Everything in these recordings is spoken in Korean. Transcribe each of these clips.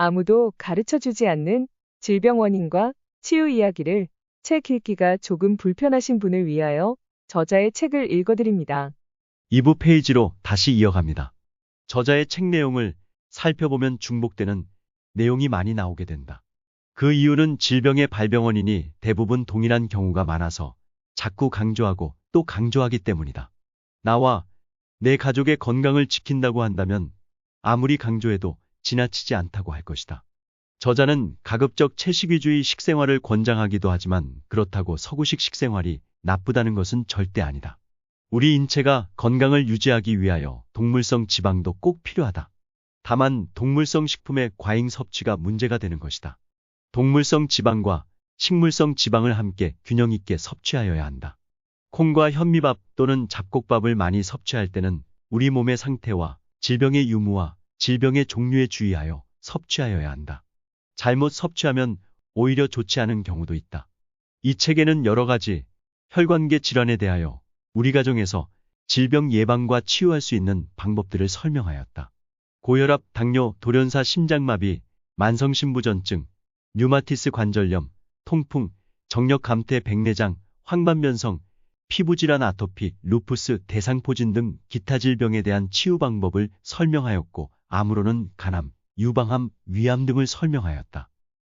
아무도 가르쳐 주지 않는 질병 원인과 치유 이야기를 책 읽기가 조금 불편하신 분을 위하여 저자의 책을 읽어드립니다. 2부 페이지로 다시 이어갑니다. 저자의 책 내용을 살펴보면 중복되는 내용이 많이 나오게 된다. 그 이유는 질병의 발병 원인이 대부분 동일한 경우가 많아서 자꾸 강조하고 또 강조하기 때문이다. 나와 내 가족의 건강을 지킨다고 한다면 아무리 강조해도 지나치지 않다고 할 것이다. 저자는 가급적 채식위주의 식생활을 권장하기도 하지만 그렇다고 서구식 식생활이 나쁘다는 것은 절대 아니다. 우리 인체가 건강을 유지하기 위하여 동물성 지방도 꼭 필요하다. 다만 동물성 식품의 과잉 섭취가 문제가 되는 것이다. 동물성 지방과 식물성 지방을 함께 균형 있게 섭취하여야 한다. 콩과 현미밥 또는 잡곡밥을 많이 섭취할 때는 우리 몸의 상태와 질병의 유무와 질병의 종류에 주의하여 섭취하여야 한다. 잘못 섭취하면 오히려 좋지 않은 경우도 있다. 이 책에는 여러 가지 혈관계 질환에 대하여 우리 가정에서 질병 예방과 치유할 수 있는 방법들을 설명하였다. 고혈압, 당뇨, 돌연사 심장마비, 만성신부전증, 류마티스 관절염, 통풍, 정력 감퇴, 백내장, 황반변성, 피부질환, 아토피, 루푸스, 대상포진 등 기타 질병에 대한 치유 방법을 설명하였고 암으로는 간암, 유방암, 위암 등을 설명하였다.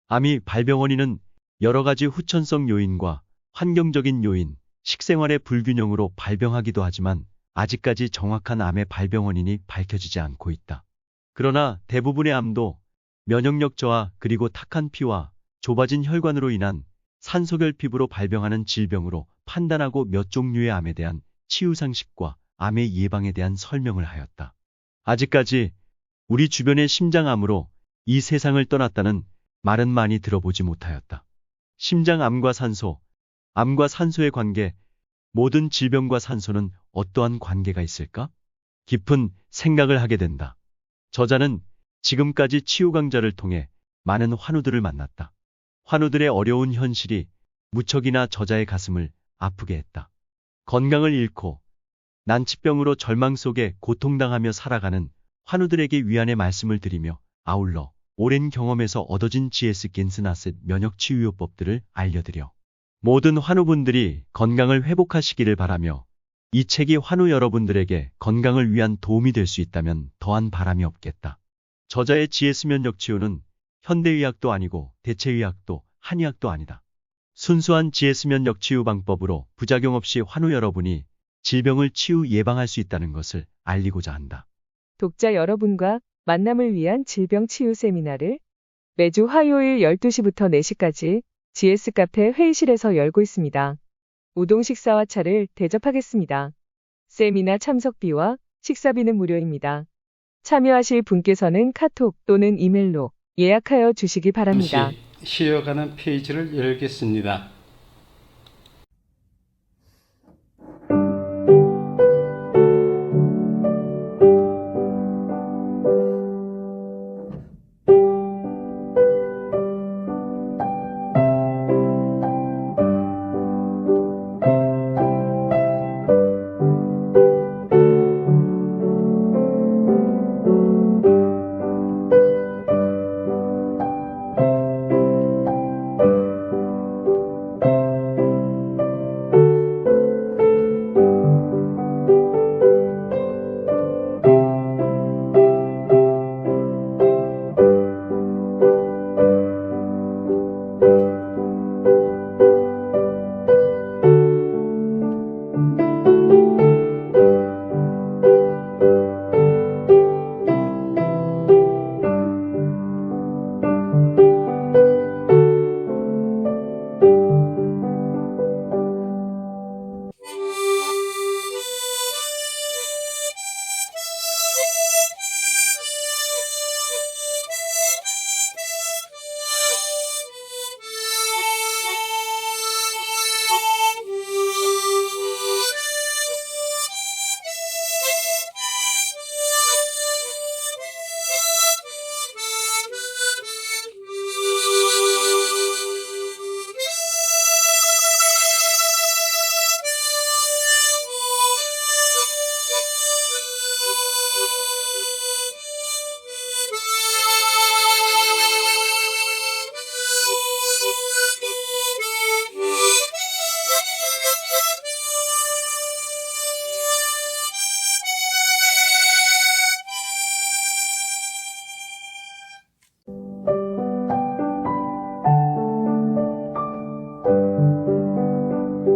암이 발병 원인은 여러 가지 후천성 요인과 환경적인 요인, 식생활의 불균형으로 발병하기도 하지만 아직까지 정확한 암의 발병 원인이 밝혀지지 않고 있다. 그러나 대부분의 암도 면역력 저하 그리고 탁한 피와 좁아진 혈관으로 인한 산소결 피부로 발병하는 질병으로 판단하고 몇 종류의 암에 대한 치유 상식과 암의 예방에 대한 설명을 하였다. 아직까지 우리 주변의 심장암으로 이 세상을 떠났다는 말은 많이 들어보지 못하였다. 심장암과 산소, 암과 산소의 관계, 모든 질병과 산소는 어떠한 관계가 있을까? 깊은 생각을 하게 된다. 저자는 지금까지 치유 강좌를 통해 많은 환우들을 만났다. 환우들의 어려운 현실이 무척이나 저자의 가슴을 아프게 했다. 건강을 잃고 난치병으로 절망 속에 고통당하며 살아가는 환우들에게 위안의 말씀을 드리며 아울러 오랜 경험에서 얻어진 GS 긴스나셋 면역치유요법들을 알려드려 모든 환우분들이 건강을 회복하시기를 바라며 이 책이 환우 여러분들에게 건강을 위한 도움이 될 수 있다면 더한 바람이 없겠다. 저자의 GS 면역치유는 현대의학도 아니고 대체의학도 한의학도 아니다. 순수한 GS 면역치유 방법으로 부작용 없이 환우 여러분이 질병을 치유 예방할 수 있다는 것을 알리고자 한다. 독자 여러분과 만남을 위한 질병 치유 세미나를 매주 화요일 12시부터 4시까지 GS 카페 회의실에서 열고 있습니다. 우동 식사와 차를 대접하겠습니다. 세미나 참석비와 식사비는 무료입니다. 참여하실 분께서는 카톡 또는 이메일로 예약하여 주시기 바랍니다. 쉬어가는 페이지를 열겠습니다.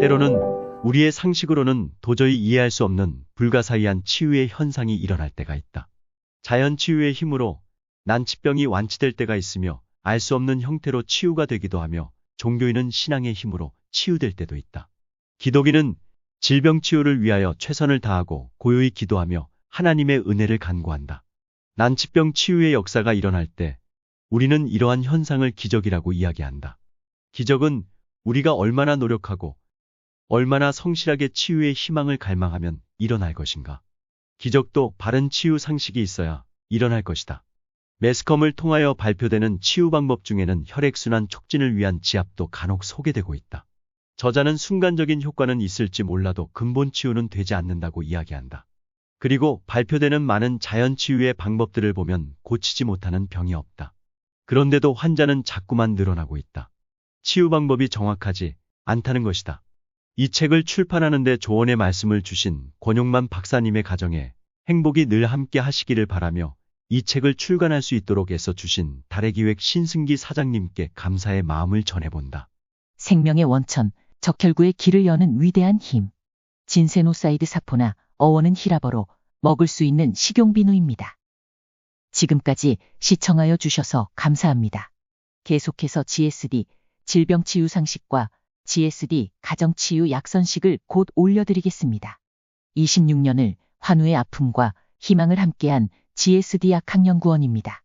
때로는 우리의 상식으로는 도저히 이해할 수 없는 불가사의한 치유의 현상이 일어날 때가 있다. 자연 치유의 힘으로 난치병이 완치될 때가 있으며 알 수 없는 형태로 치유가 되기도 하며 종교인은 신앙의 힘으로 치유될 때도 있다. 기독인은 질병 치유를 위하여 최선을 다하고 고요히 기도하며 하나님의 은혜를 간구한다. 난치병 치유의 역사가 일어날 때 우리는 이러한 현상을 기적이라고 이야기한다. 기적은 우리가 얼마나 노력하고 얼마나 성실하게 치유의 희망을 갈망하면 일어날 것인가. 기적도 바른 치유 상식이 있어야 일어날 것이다. 매스컴을 통하여 발표되는 치유 방법 중에는 혈액순환 촉진을 위한 지압도 간혹 소개되고 있다. 저자는 순간적인 효과는 있을지 몰라도 근본 치유는 되지 않는다고 이야기한다. 그리고 발표되는 많은 자연 치유의 방법들을 보면 고치지 못하는 병이 없다. 그런데도 환자는 자꾸만 늘어나고 있다. 치유 방법이 정확하지 않다는 것이다. 이 책을 출판하는 데 조언의 말씀을 주신 권용만 박사님의 가정에 행복이 늘 함께 하시기를 바라며 이 책을 출간할 수 있도록 애써 주신 달의기획 신승기 사장님께 감사의 마음을 전해본다. 생명의 원천, 적혈구의 길을 여는 위대한 힘. 진세노사이드 사포나 어원은 히라버로 먹을 수 있는 식용비누입니다. 지금까지 시청하여 주셔서 감사합니다. 계속해서 GSD 질병치유 상식과 GSD 가정치유 약선식을 곧 올려드리겠습니다. 26년을 환우의 아픔과 희망을 함께한 GSD 약학연구원입니다.